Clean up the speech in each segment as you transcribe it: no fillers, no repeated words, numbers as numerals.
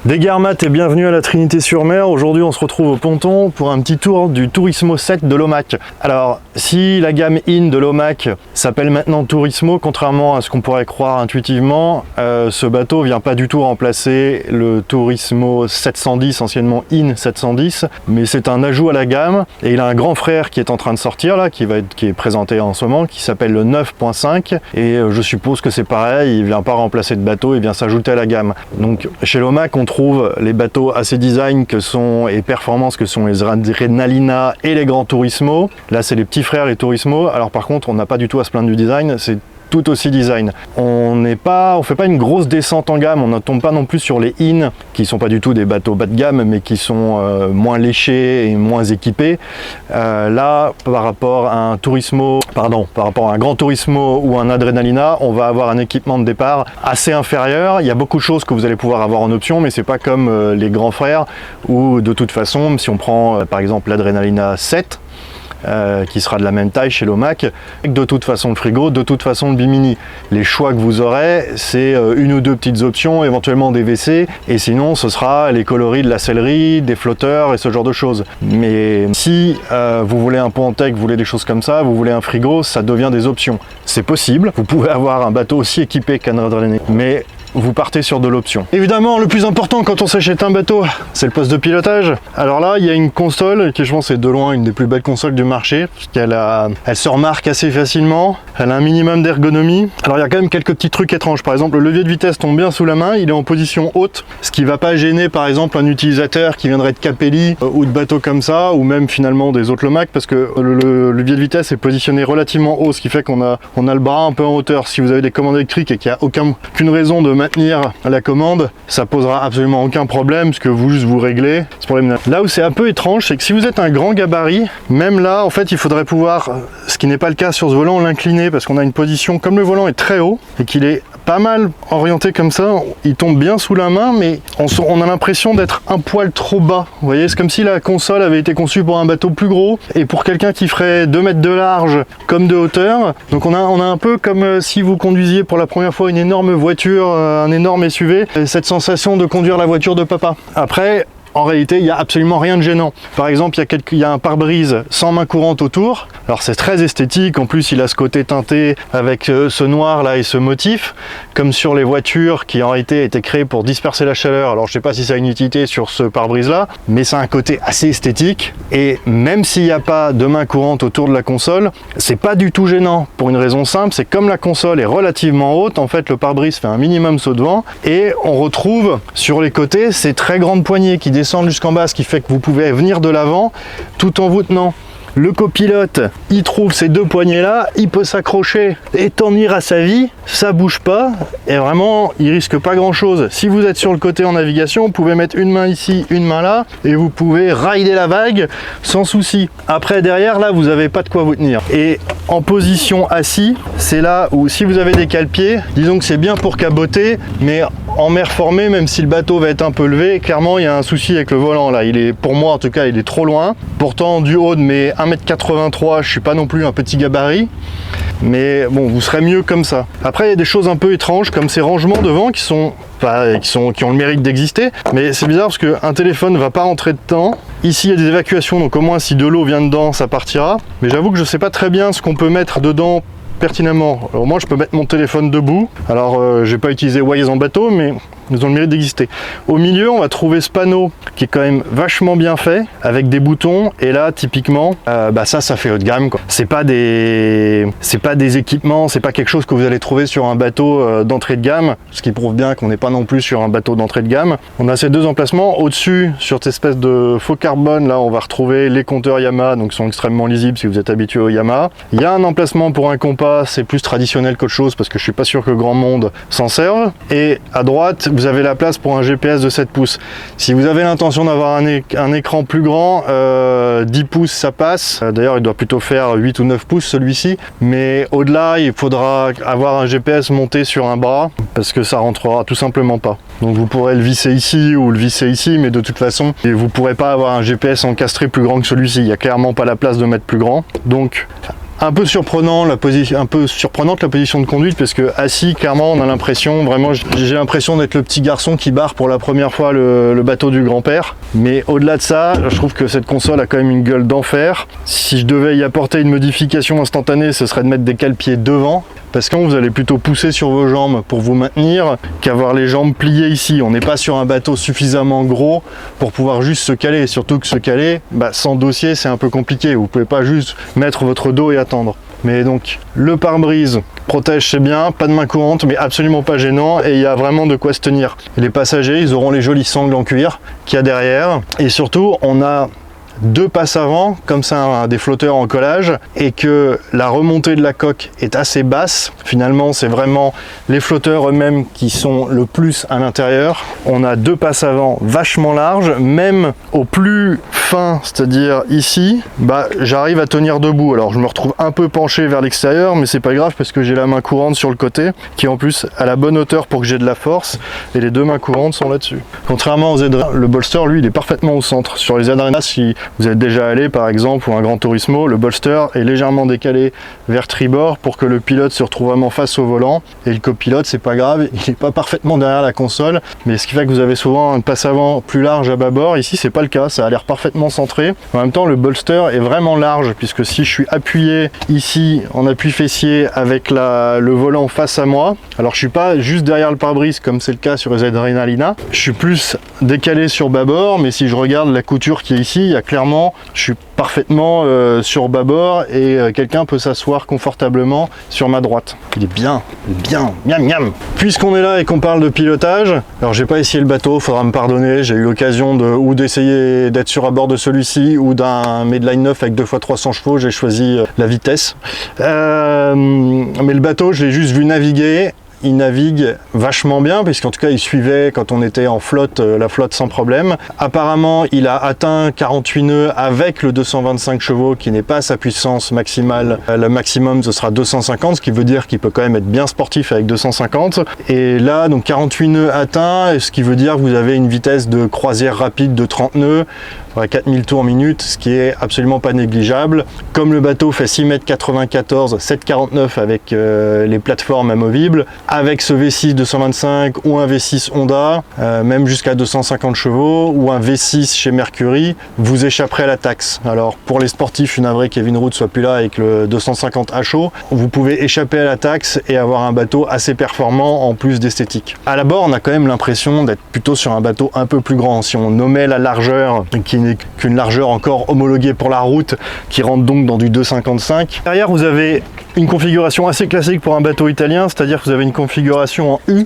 Des Guermates et bienvenue à la Trinité-sur-Mer. Aujourd'hui on se retrouve au ponton pour un petit tour du Turismo 7 de l'Omac. Alors si la gamme IN de l'Omac s'appelle maintenant Turismo, contrairement à ce qu'on pourrait croire intuitivement, ce bateau vient pas du tout remplacer le Turismo 710, anciennement IN 710, mais c'est un ajout à la gamme et il a un grand frère qui est en train de sortir là, qui est présenté en ce moment, qui s'appelle le 9.5 et je suppose que c'est pareil, il vient pas remplacer de bateau, il vient s'ajouter à la gamme. Donc chez l'Omac on trouve les bateaux assez design et performance que sont les Adrenalina et les grands Turismo. Là c'est les petits frères les Turismo. Alors par contre on n'a pas du tout à se plaindre du design, c'est tout aussi design. On fait pas une grosse descente en gamme, on ne tombe pas non plus sur les IN qui sont pas du tout des bateaux bas de gamme mais qui sont moins léchés et moins équipés. Là par rapport à un Grand Turismo ou un Adrenalina, on va avoir un équipement de départ assez inférieur. Il y a beaucoup de choses que vous allez pouvoir avoir en option, mais c'est pas comme les grands frères où de toute façon, si on prend par exemple l'Adrenalina 7, qui sera de la même taille chez l'Omac, de toute façon le frigo, de toute façon le bimini. Les choix que vous aurez, c'est une ou deux petites options, éventuellement des WC, et sinon ce sera les coloris de la sellerie, des flotteurs et ce genre de choses. Mais si vous voulez un Pont-en-Tech, vous voulez des choses comme ça, vous voulez un frigo, ça devient des options. C'est possible, vous pouvez avoir un bateau aussi équipé qu'un Adrenalina, mais vous partez sur de l'option. Évidemment, le plus important quand on s'achète un bateau, c'est le poste de pilotage. Alors là, il y a une console qui, je pense, est de loin une des plus belles consoles du marché, parce elle se remarque assez facilement, elle a un minimum d'ergonomie. Alors il y a quand même quelques petits trucs étranges. Par exemple, le levier de vitesse tombe bien sous la main, il est en position haute, ce qui ne va pas gêner, par exemple, un utilisateur qui viendrait de Capelli ou de bateaux comme ça, ou même finalement des autres Lomac, parce que le levier de vitesse est positionné relativement haut, ce qui fait qu'on a le bras un peu en hauteur. Si vous avez des commandes électriques et qu'il n'y a aucune raison de maintenir la commande, ça posera absolument aucun problème parce que vous réglez ce problème-là. Là où c'est un peu étrange, c'est que si vous êtes un grand gabarit, même là en fait il faudrait pouvoir, ce qui n'est pas le cas sur ce volant, l'incliner parce qu'on a une position, comme le volant est très haut et qu'il est pas mal orienté comme ça, il tombe bien sous la main, mais on a l'impression d'être un poil trop bas. Vous voyez, c'est comme si la console avait été conçue pour un bateau plus gros et pour quelqu'un qui ferait 2 mètres de large comme de hauteur. Donc on a un peu comme si vous conduisiez pour la première fois une énorme voiture, un énorme SUV, et cette sensation de conduire la voiture de papa. Après, en réalité, il n'y a absolument rien de gênant. Par exemple, il y a un pare-brise sans main courante autour. Alors c'est très esthétique, en plus il a ce côté teinté avec ce noir là et ce motif, comme sur les voitures qui en réalité étaient créées pour disperser la chaleur. Alors je sais pas si ça a une utilité sur ce pare-brise là, mais c'est un côté assez esthétique. Et même s'il n'y a pas de main courante autour de la console, c'est pas du tout gênant. Pour une raison simple, c'est comme la console est relativement haute, en fait le pare-brise fait un minimum saut devant, et on retrouve sur les côtés ces très grandes poignées qui descendre jusqu'en bas, ce qui fait que vous pouvez venir de l'avant tout en vous tenant. Le copilote, il trouve ces deux poignées là, il peut s'accrocher et tenir à sa vie, ça bouge pas et vraiment il risque pas grand chose. Si vous êtes sur le côté en navigation, vous pouvez mettre une main ici, une main là et vous pouvez rider la vague sans souci. Après derrière là vous avez pas de quoi vous tenir. Et en position assis, c'est là où si vous avez des cale-pieds, disons que c'est bien pour caboter, mais en mer formée, même si le bateau va être un peu levé, clairement il y a un souci avec le volant là. Pour moi en tout cas il est trop loin. Pourtant du haut de mes 1m83, je suis pas non plus un petit gabarit, mais bon, vous serez mieux comme ça. Après il y a des choses un peu étranges comme ces rangements devant qui ont le mérite d'exister, mais c'est bizarre parce qu'un téléphone va pas rentrer dedans. Ici il y a des évacuations, donc au moins si de l'eau vient dedans ça partira, mais j'avoue que je sais pas très bien ce qu'on peut mettre dedans pertinemment. Alors moi je peux mettre mon téléphone debout, alors j'ai pas utilisé Waze en bateau, mais ils ont le mérite d'exister. Au milieu on va trouver ce panneau qui est quand même vachement bien fait avec des boutons, et là typiquement ça fait haut de gamme quoi. C'est pas des équipements, c'est pas quelque chose que vous allez trouver sur un bateau d'entrée de gamme, ce qui prouve bien qu'on n'est pas non plus sur un bateau d'entrée de gamme. On a ces deux emplacements au-dessus, sur cette espèce de faux carbone là, on va retrouver les compteurs Yamaha, donc qui sont extrêmement lisibles si vous êtes habitué au Yamaha. Il y a un emplacement pour un compas, c'est plus traditionnel qu'autre chose parce que je suis pas sûr que grand monde s'en serve, et à droite vous avez la place pour un GPS de 7 pouces. Si vous avez l'intention d'avoir un écran plus grand, 10 pouces ça passe. D'ailleurs il doit plutôt faire 8 ou 9 pouces celui-ci, mais au-delà il faudra avoir un GPS monté sur un bras parce que ça rentrera tout simplement pas. Donc vous pourrez le visser ici ou le visser ici, mais de toute façon vous pourrez pas avoir un GPS encastré plus grand que celui-ci. Il n'y a clairement pas la place de mettre plus grand. Donc Un peu surprenant la surprenante la position de conduite, parce que assis, clairement, on a l'impression, vraiment, j'ai l'impression d'être le petit garçon qui barre pour la première fois le bateau du grand-père. Mais au-delà de ça, je trouve que cette console a quand même une gueule d'enfer. Si je devais y apporter une modification instantanée, ce serait de mettre des cale-pieds devant. Parce que vous allez plutôt pousser sur vos jambes pour vous maintenir qu'avoir les jambes pliées ici. On n'est pas sur un bateau suffisamment gros pour pouvoir juste se caler. Surtout que se caler, sans dossier, c'est un peu compliqué. Vous ne pouvez pas juste mettre votre dos et attendre. Mais donc, le pare-brise protège, c'est bien, pas de main courante, mais absolument pas gênant, et il y a vraiment de quoi se tenir. Les passagers, ils auront les jolies sangles en cuir qu'il y a derrière. Et surtout, on a 2 passes avant, comme ça, des flotteurs en collage, et que la remontée de la coque est assez basse. Finalement, c'est vraiment les flotteurs eux-mêmes qui sont le plus à l'intérieur. On a 2 passes avant vachement larges, même au plus fin, c'est-à-dire ici, j'arrive à tenir debout. Alors je me retrouve un peu penché vers l'extérieur, mais c'est pas grave parce que j'ai la main courante sur le côté, qui en plus à la bonne hauteur pour que j'ai de la force, et les 2 mains courantes sont là-dessus. Contrairement aux Z-Arena, le bolster, lui, il est parfaitement au centre. Sur les Z-Arena, si vous êtes déjà allé par exemple, ou un Gran Turismo, le bolster est légèrement décalé vers tribord pour que le pilote se retrouve vraiment face au volant, et le copilote, c'est pas grave, il n'est pas parfaitement derrière la console, mais ce qui fait que vous avez souvent un passe avant plus large à bâbord. Ici c'est pas le cas, ça a l'air parfaitement centré. En même temps, le bolster est vraiment large, puisque si je suis appuyé ici en appui fessier avec le volant face à moi, alors je suis pas juste derrière le pare-brise comme c'est le cas sur les Z-Adrenalina, je suis plus décalé sur bâbord, mais si je regarde la couture qui est ici, il y a clairement, je suis parfaitement sur bâbord, et quelqu'un peut s'asseoir confortablement sur ma droite. Il est bien, miam miam. Puisqu'on est là et qu'on parle de pilotage, alors j'ai pas essayé le bateau, faudra me pardonner, j'ai eu l'occasion d'essayer d'être sur à bord de celui-ci ou d'un Medline 9 avec 2x300 chevaux, j'ai choisi la vitesse. Mais le bateau, je l'ai juste vu naviguer. Il navigue vachement bien, puisqu'en tout cas il suivait quand on était en flotte, la flotte sans problème. Apparemment il a atteint 48 nœuds avec le 225 chevaux, qui n'est pas sa puissance maximale. Le maximum ce sera 250, ce qui veut dire qu'il peut quand même être bien sportif avec 250. Et là donc 48 nœuds atteints, ce qui veut dire que vous avez une vitesse de croisière rapide de 30 nœuds, 4000 tours minute, ce qui est absolument pas négligeable. Comme le bateau fait 6,94 m, 7,49 avec les plateformes amovibles, avec ce V6 225 ou un V6 Honda, même jusqu'à 250 chevaux, ou un V6 chez Mercury, vous échapperez à la taxe. Alors pour les sportifs, je suis navré Kevin Root soit plus là avec le 250 HO, vous pouvez échapper à la taxe et avoir un bateau assez performant en plus d'esthétique. À la bord, on a quand même l'impression d'être plutôt sur un bateau un peu plus grand. Si on nommait la largeur, qui n'est qu'une largeur encore homologuée pour la route, qui rentre donc dans du 2,55. Derrière, vous avez une configuration assez classique pour un bateau italien, c'est-à-dire que vous avez une configuration en U,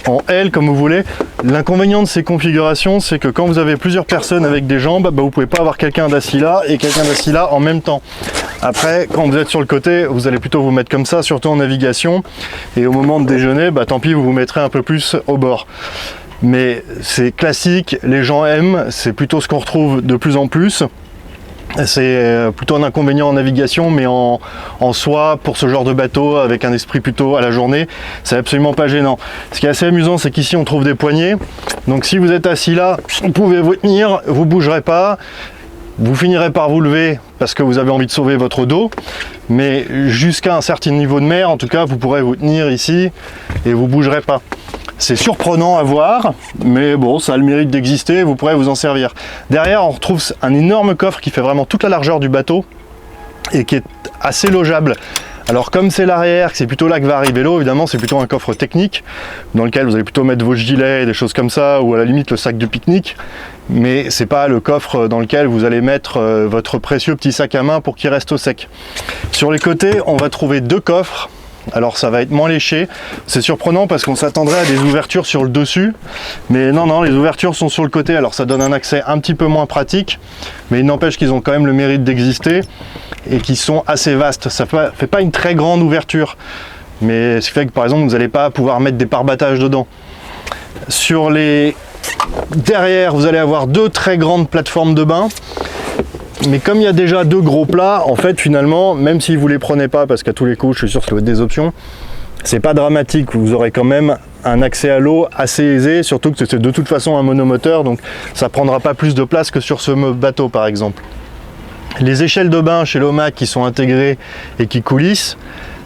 en L comme vous voulez. L'inconvénient de ces configurations, c'est que quand vous avez plusieurs personnes avec des jambes, vous pouvez pas avoir quelqu'un d'assis là et quelqu'un d'assis là en même temps. Après, quand vous êtes sur le côté, vous allez plutôt vous mettre comme ça, surtout en navigation, et au moment de déjeuner, tant pis, vous vous mettrez un peu plus au bord. Mais c'est classique, les gens aiment, c'est plutôt ce qu'on retrouve de plus en plus. C'est plutôt un inconvénient en navigation, mais en soi, pour ce genre de bateau, avec un esprit plutôt à la journée, c'est absolument pas gênant. Ce qui est assez amusant, c'est qu'ici on trouve des poignées. Donc si vous êtes assis là, vous pouvez vous tenir, vous bougerez pas. Vous finirez par vous lever parce que vous avez envie de sauver votre dos, mais jusqu'à un certain niveau de mer, en tout cas, vous pourrez vous tenir ici et vous bougerez pas. C'est surprenant à voir, mais bon, ça a le mérite d'exister, vous pourrez vous en servir. Derrière, on retrouve un énorme coffre qui fait vraiment toute la largeur du bateau et qui est assez logeable. Alors comme c'est l'arrière, que c'est plutôt là que va arriver l'eau, évidemment c'est plutôt un coffre technique dans lequel vous allez plutôt mettre vos gilets, des choses comme ça, ou à la limite le sac de pique-nique, mais c'est pas le coffre dans lequel vous allez mettre votre précieux petit sac à main pour qu'il reste au sec. Sur les côtés, on va trouver 2 coffres. Alors ça va être moins léché, c'est surprenant parce qu'on s'attendrait à des ouvertures sur le dessus, mais non, les ouvertures sont sur le côté, alors ça donne un accès un petit peu moins pratique, mais il n'empêche qu'ils ont quand même le mérite d'exister et qu'ils sont assez vastes. Ça fait pas une très grande ouverture, mais ce qui fait que par exemple vous n'allez pas pouvoir mettre des pare-battages dedans. Sur les derrière, vous allez avoir 2 très grandes plateformes de bain. Mais comme il y a déjà 2 gros plats, en fait finalement, même si vous les prenez pas, parce qu'à tous les coups, je suis sûr que ça va être des options, c'est pas dramatique, vous aurez quand même un accès à l'eau assez aisé, surtout que c'est de toute façon un monomoteur, donc ça prendra pas plus de place que sur ce bateau par exemple. Les échelles de bain chez Lomac qui sont intégrées et qui coulissent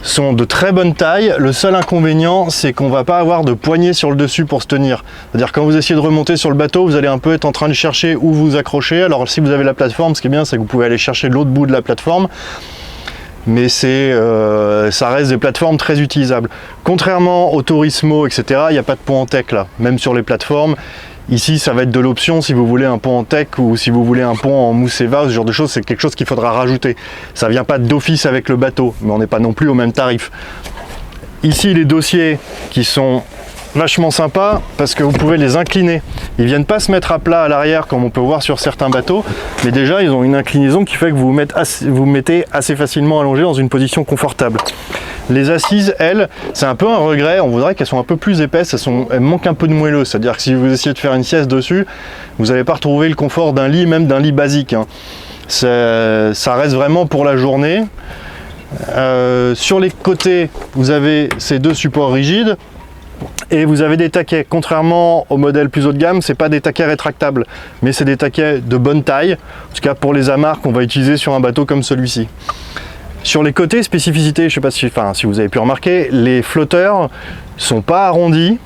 sont de très bonne taille. Le seul inconvénient, c'est qu'on ne va pas avoir de poignée sur le dessus pour se tenir. C'est-à-dire quand vous essayez de remonter sur le bateau, vous allez un peu être en train de chercher où vous accrocher. Alors si vous avez la plateforme, ce qui est bien, c'est que vous pouvez aller chercher l'autre bout de la plateforme. Mais ça reste des plateformes très utilisables. Contrairement au Turismo, etc., il n'y a pas de pont en tech là, même sur les plateformes. Ici, ça va être de l'option si vous voulez un pont en tech ou si vous voulez un pont en mousse Eva, ce genre de choses, c'est quelque chose qu'il faudra rajouter. Ça ne vient pas d'office avec le bateau, mais on n'est pas non plus au même tarif. Ici, les dossiers qui sont vachement sympas parce que vous pouvez les incliner. Ils viennent pas se mettre à plat à l'arrière comme on peut voir sur certains bateaux, mais déjà ils ont une inclinaison qui fait que vous vous mettez assez facilement allongé dans une position confortable. Les assises, elles, c'est un peu un regret, on voudrait qu'elles soient un peu plus épaisses, elles manquent un peu de moelleux, c'est-à-dire que si vous essayez de faire une sieste dessus, vous n'allez pas retrouver le confort d'un lit, même d'un lit basique. Hein. Ça reste vraiment pour la journée. Sur les côtés, vous avez ces deux supports rigides et vous avez des taquets. Contrairement au modèle plus haut de gamme, c'est pas des taquets rétractables, mais c'est des taquets de bonne taille, en tout cas pour les amarres qu'on va utiliser sur un bateau comme celui-ci. Sur les côtés, spécificité, je sais pas si vous avez pu remarquer, les flotteurs sont pas arrondis,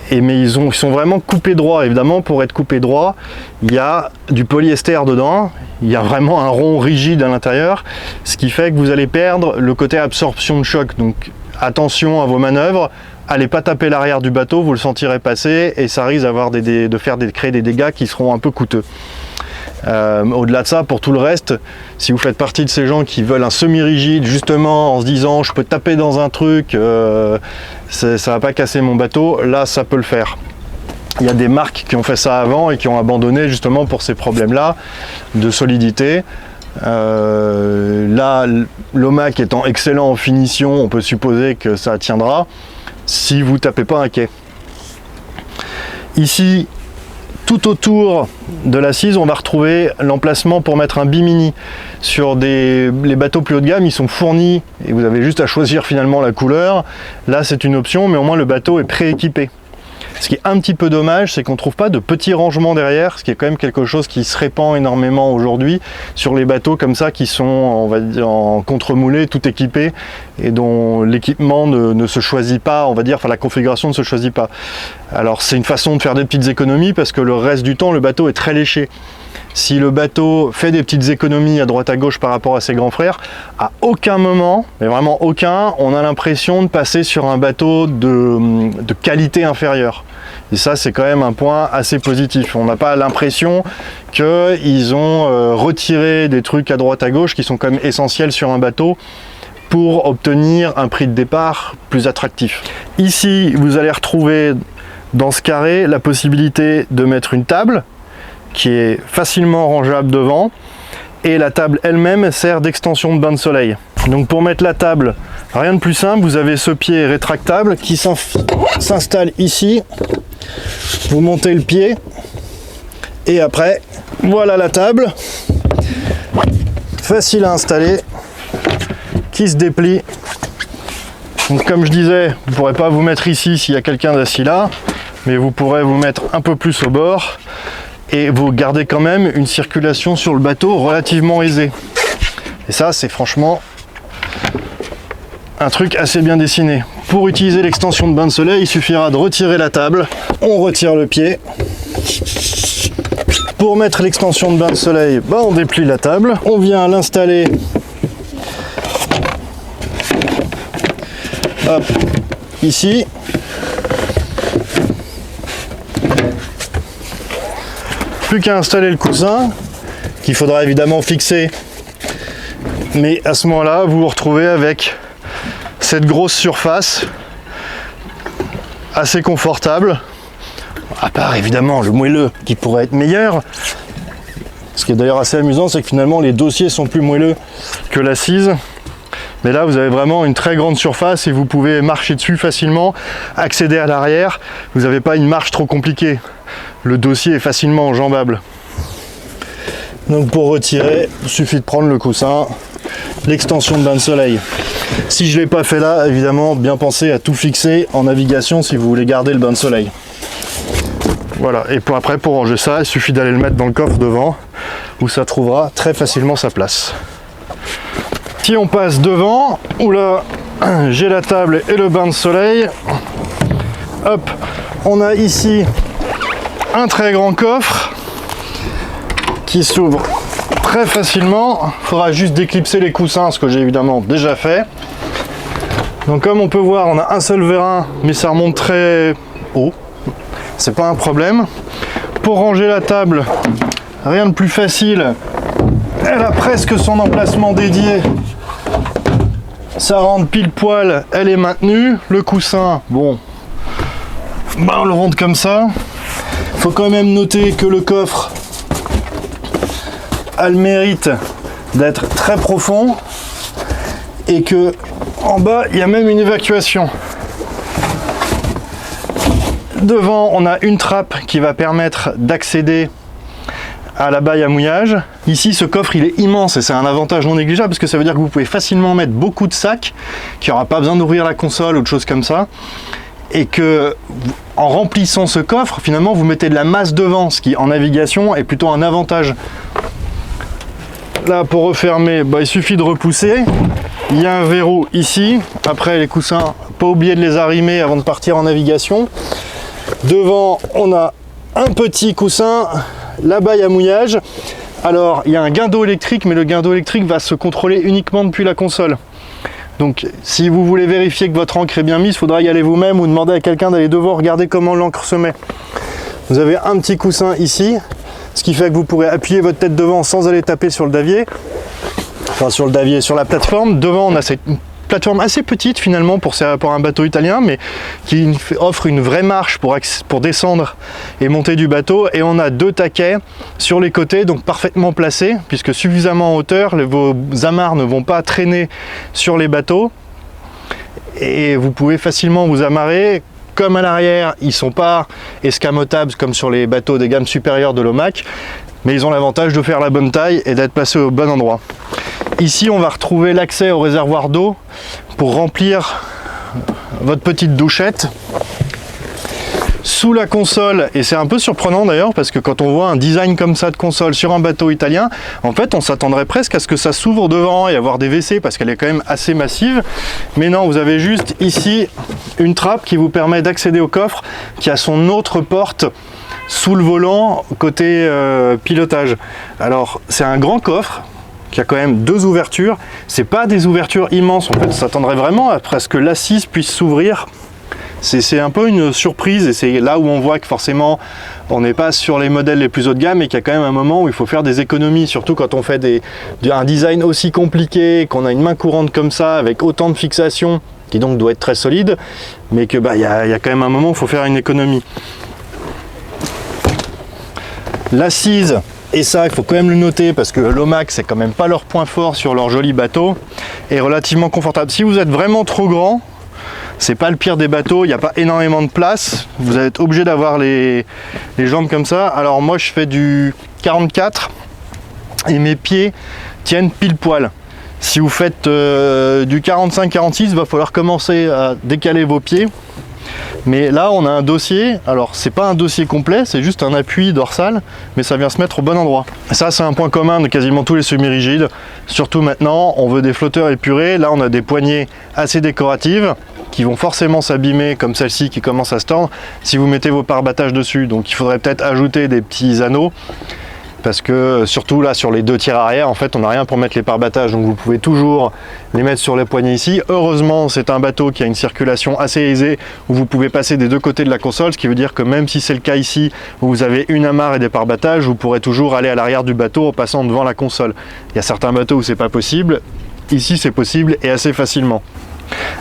mais ils sont vraiment coupés droit. Évidemment, pour être coupé droit, il y a du polyester dedans, il y a vraiment un rond rigide à l'intérieur, ce qui fait que vous allez perdre le côté absorption de choc. Donc attention à vos manœuvres, allez pas taper l'arrière du bateau, vous le sentirez passer et ça risque de créer des dégâts qui seront un peu coûteux. Au-delà de ça, pour tout le reste, si vous faites partie de ces gens qui veulent un semi-rigide justement en se disant je peux taper dans un truc, ça va pas casser mon bateau, là ça peut le faire. Il y a des marques qui ont fait ça avant et qui ont abandonné justement pour ces problèmes-là de solidité. Là, Lomac étant excellent en finition, on peut supposer que ça tiendra si vous tapez pas un quai. Ici, tout autour de l'assise, on va retrouver l'emplacement pour mettre un bimini. Sur les bateaux plus haut de gamme, ils sont fournis et vous avez juste à choisir finalement la couleur. Là, c'est une option, mais au moins le bateau est prééquipé. Ce qui est un petit peu dommage, c'est qu'on ne trouve pas de petits rangements derrière, ce qui est quand même quelque chose qui se répand énormément aujourd'hui sur les bateaux comme ça qui sont, on va dire, en contre-moulé, tout équipés et dont l'équipement ne se choisit pas, on va dire, enfin la configuration ne se choisit pas. Alors c'est une façon de faire des petites économies parce que le reste du temps, le bateau est très léché. Si le bateau fait des petites économies à droite à gauche par rapport à ses grands frères, à aucun moment, mais vraiment aucun, on a l'impression de passer sur un bateau de qualité inférieure. Et ça, c'est quand même un point assez positif. On n'a pas l'impression qu'ils ont retiré des trucs à droite à gauche qui sont quand même essentiels sur un bateau pour obtenir un prix de départ plus attractif. Ici, vous allez retrouver dans ce carré la possibilité de mettre une table qui est facilement rangeable devant et la table elle-même sert d'extension de bain de soleil. Donc pour mettre la table, rien de plus simple, vous avez ce pied rétractable qui s'installe ici, vous montez le pied et après voilà la table, facile à installer, qui se déplie. Donc comme je disais, vous ne pourrez pas vous mettre ici s'il y a quelqu'un d'assis là, mais vous pourrez vous mettre un peu plus au bord et vous gardez quand même une circulation sur le bateau relativement aisée. Et ça, c'est franchement un truc assez bien dessiné. Pour utiliser l'extension de bain de soleil, il suffira de retirer la table, on retire le pied. Pour mettre l'extension de bain de soleil, on déplie la table, on vient l'installer ici. Plus qu'à installer le coussin, qu'il faudra évidemment fixer, mais à ce moment-là, vous vous retrouvez avec cette grosse surface assez confortable, à part évidemment le moelleux qui pourrait être meilleur. Ce qui est d'ailleurs assez amusant, c'est que finalement les dossiers sont plus moelleux que l'assise. Mais là, vous avez vraiment une très grande surface et vous pouvez marcher dessus facilement, accéder à l'arrière. Vous n'avez pas une marche trop compliquée. Le dossier est facilement enjambable. Donc pour retirer, il suffit de prendre le coussin, l'extension de bain de soleil. Si je ne l'ai pas fait là, évidemment, bien penser à tout fixer en navigation si vous voulez garder le bain de soleil. Voilà, et pour après, pour ranger ça, il suffit d'aller le mettre dans le coffre devant, où ça trouvera très facilement sa place. Si on passe devant, où là, j'ai la table et le bain de soleil, hop, on a ici un très grand coffre qui s'ouvre très facilement. Il faudra juste déclipser les coussins, ce que j'ai évidemment déjà fait. Donc comme on peut voir, on a un seul vérin, mais ça remonte très haut. C'est pas un problème. Pour ranger la table, rien de plus facile. Elle a presque son emplacement dédié. Ça rentre pile poil, elle est maintenue. Le coussin, bon, on le rentre comme ça. Faut quand même noter que le coffre a le mérite d'être très profond et que en bas il y a même une évacuation. Devant, on a une trappe qui va permettre d'accéder à la baille à mouillage. Ici, ce coffre, il est immense et c'est un avantage non négligeable parce que ça veut dire que vous pouvez facilement mettre beaucoup de sacs, qu'il n'y aura pas besoin d'ouvrir la console ou de choses comme ça. Et que, en remplissant ce coffre, finalement, vous mettez de la masse devant, ce qui, en navigation, est plutôt un avantage. Là, pour refermer, il suffit de repousser. Il y a un verrou ici. Après, les coussins, pas oublier de les arrimer avant de partir en navigation. Devant, on a un petit coussin, la baille à mouillage. Alors, il y a un guindeau électrique, mais le guindeau électrique va se contrôler uniquement depuis la console. Donc, si vous voulez vérifier que votre encre est bien mise, il faudra y aller vous-même ou demander à quelqu'un d'aller devant regarder comment l'encre se met. Vous avez un petit coussin ici, ce qui fait que vous pourrez appuyer votre tête devant sans aller taper sur le davier. Enfin, sur le davier, sur la plateforme. Devant, on a cette plateforme assez petite finalement pour un bateau italien, mais qui offre une vraie marche pour descendre et monter du bateau. Et on a deux taquets sur les côtés, donc parfaitement placés, puisque suffisamment en hauteur, vos amarres ne vont pas traîner sur les bateaux. Et vous pouvez facilement vous amarrer. Comme à l'arrière, ils ne sont pas escamotables comme sur les bateaux des gammes supérieures de l'Omac, mais ils ont l'avantage de faire la bonne taille et d'être placés au bon endroit. Ici, on va retrouver l'accès au réservoir d'eau pour remplir votre petite douchette. Sous la console, et c'est un peu surprenant d'ailleurs, parce que quand on voit un design comme ça de console sur un bateau italien, en fait, on s'attendrait presque à ce que ça s'ouvre devant et avoir des WC, parce qu'elle est quand même assez massive. Mais non, vous avez juste ici une trappe qui vous permet d'accéder au coffre, qui a son autre porte sous le volant, côté pilotage. Alors, c'est un grand coffre, qui a quand même deux ouvertures. C'est pas des ouvertures immenses, en fait, on s'attendrait vraiment à ce que l'assise puisse s'ouvrir. C'est un peu une surprise et c'est là où on voit que forcément on n'est pas sur les modèles les plus haut de gamme et qu'il y a quand même un moment où il faut faire des économies, surtout quand on fait un design aussi compliqué, qu'on a une main courante comme ça avec autant de fixation qui donc doit être très solide, mais que y a quand même un moment où il faut faire une économie. L'assise, et ça il faut quand même le noter parce que l'Omac c'est quand même pas leur point fort sur leur joli bateau, est relativement confortable. Si vous êtes vraiment trop grand, c'est pas le pire des bateaux, il n'y a pas énormément de place, vous êtes obligé d'avoir les jambes comme ça. Alors moi je fais du 44 et mes pieds tiennent pile poil. Si vous faites du 45-46, il va falloir commencer à décaler vos pieds. Mais là on a un dossier, alors c'est pas un dossier complet, c'est juste un appui dorsal, mais ça vient se mettre au bon endroit. Et ça c'est un point commun de quasiment tous les semi-rigides, surtout maintenant on veut des flotteurs épurés. Là on a des poignées assez décoratives qui vont forcément s'abîmer, comme celle-ci qui commence à se tendre si vous mettez vos pare-battages dessus. Donc il faudrait peut-être ajouter des petits anneaux, parce que surtout là sur les deux tiers arrière, en fait on n'a rien pour mettre les pare-battages, donc vous pouvez toujours les mettre sur les poignées ici. Heureusement c'est un bateau qui a une circulation assez aisée, où vous pouvez passer des deux côtés de la console, ce qui veut dire que même si c'est le cas ici où vous avez une amarre et des pare-battages, vous pourrez toujours aller à l'arrière du bateau en passant devant la console. Il y a certains bateaux où c'est pas possible, ici c'est possible et assez facilement.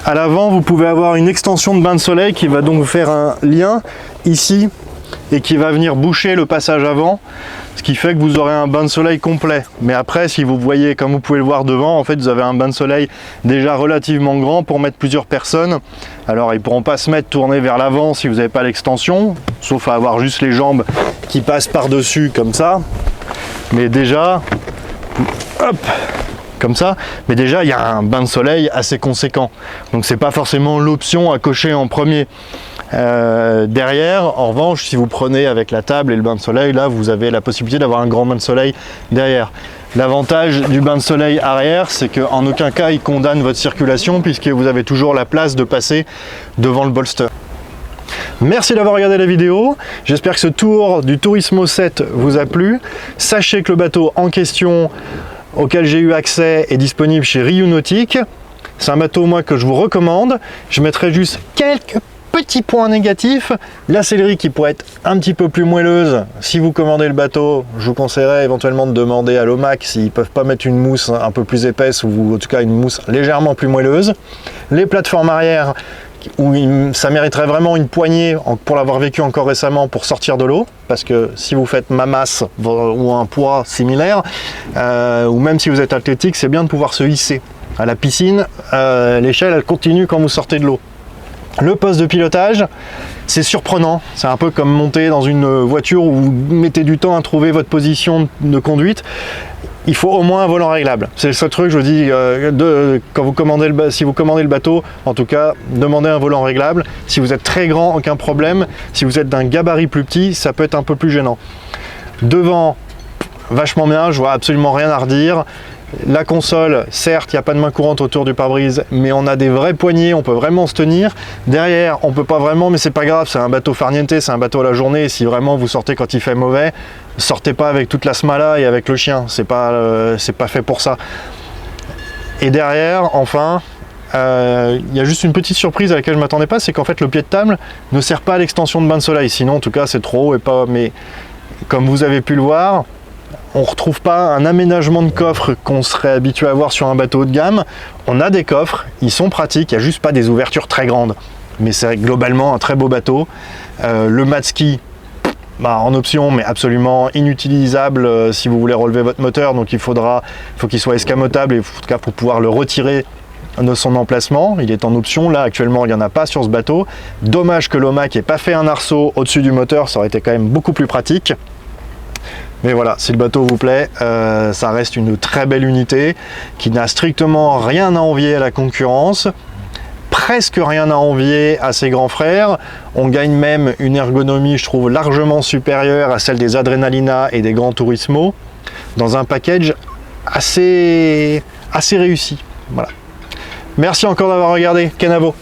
À l'avant, vous pouvez avoir une extension de bain de soleil qui va donc faire un lien ici et qui va venir boucher le passage avant, ce qui fait que vous aurez un bain de soleil complet. Mais après, si vous voyez, comme vous pouvez le voir devant, en fait vous avez un bain de soleil déjà relativement grand pour mettre plusieurs personnes. Alors ils ne pourront pas se mettre tournés vers l'avant si vous n'avez pas l'extension, sauf à avoir juste les jambes qui passent par-dessus comme ça. Mais déjà, hop, comme ça, mais déjà il y a un bain de soleil assez conséquent, donc c'est pas forcément l'option à cocher en premier. Derrière, en revanche, si vous prenez avec la table et le bain de soleil, là vous avez la possibilité d'avoir un grand bain de soleil derrière. L'avantage du bain de soleil arrière, c'est qu'en aucun cas il condamne votre circulation puisque vous avez toujours la place de passer devant le bolster. Merci d'avoir regardé la vidéo, j'espère que ce tour du Turismo 7 vous a plu. Sachez que le bateau en question auquel j'ai eu accès est disponible chez Riu Nautique. C'est un bateau moi que je vous recommande. Je mettrai juste quelques petits points négatifs. La sellerie qui pourrait être un petit peu plus moelleuse. Si vous commandez le bateau, je vous conseillerais éventuellement de demander à l'OMAC s'ils ne peuvent pas mettre une mousse un peu plus épaisse ou en tout cas une mousse légèrement plus moelleuse. Les plateformes arrière, où ça mériterait vraiment une poignée pour l'avoir vécu encore récemment pour sortir de l'eau, parce que si vous faites ma masse ou un poids similaire, ou même si vous êtes athlétique, c'est bien de pouvoir se hisser. À la piscine, l'échelle elle continue quand vous sortez de l'eau. Le poste de pilotage, c'est surprenant, c'est un peu comme monter dans une voiture où vous mettez du temps à trouver votre position de conduite. Il faut au moins un volant réglable. C'est le seul truc, je vous dis, quand vous commandez si vous commandez le bateau, en tout cas, demandez un volant réglable. Si vous êtes très grand, aucun problème. Si vous êtes d'un gabarit plus petit, ça peut être un peu plus gênant. Devant, vachement bien, je vois absolument rien à redire. La console, certes, il n'y a pas de main courante autour du pare-brise, mais on a des vrais poignées, on peut vraiment se tenir. Derrière, on peut pas vraiment, mais c'est pas grave, c'est un bateau farniente, c'est un bateau à la journée. Et si vraiment vous sortez quand il fait mauvais, sortez pas avec toute la smala et avec le chien, c'est pas fait pour ça. Et derrière, enfin, il y a juste une petite surprise à laquelle je m'attendais pas, c'est qu'en fait le pied de table ne sert pas à l'extension de bain de soleil. Sinon, en tout cas, c'est trop haut et pas. Mais comme vous avez pu le voir, on ne retrouve pas un aménagement de coffre qu'on serait habitué à voir sur un bateau haut de gamme. On a des coffres, ils sont pratiques, il n'y a juste pas des ouvertures très grandes. Mais c'est globalement un très beau bateau. Le mat ski, en option, mais absolument inutilisable si vous voulez relever votre moteur. Donc il faut qu'il soit escamotable et en tout cas pour pouvoir le retirer de son emplacement. Il est en option, là actuellement il n'y en a pas sur ce bateau. Dommage que l'OMAC n'ait pas fait un arceau au-dessus du moteur, ça aurait été quand même beaucoup plus pratique. Mais voilà, si le bateau vous plaît, ça reste une très belle unité qui n'a strictement rien à envier à la concurrence, presque rien à envier à ses grands frères. On gagne même une ergonomie, je trouve, largement supérieure à celle des Adrenalina et des Gran Turismo, dans un package assez réussi. Voilà. Merci encore d'avoir regardé. Kenavo.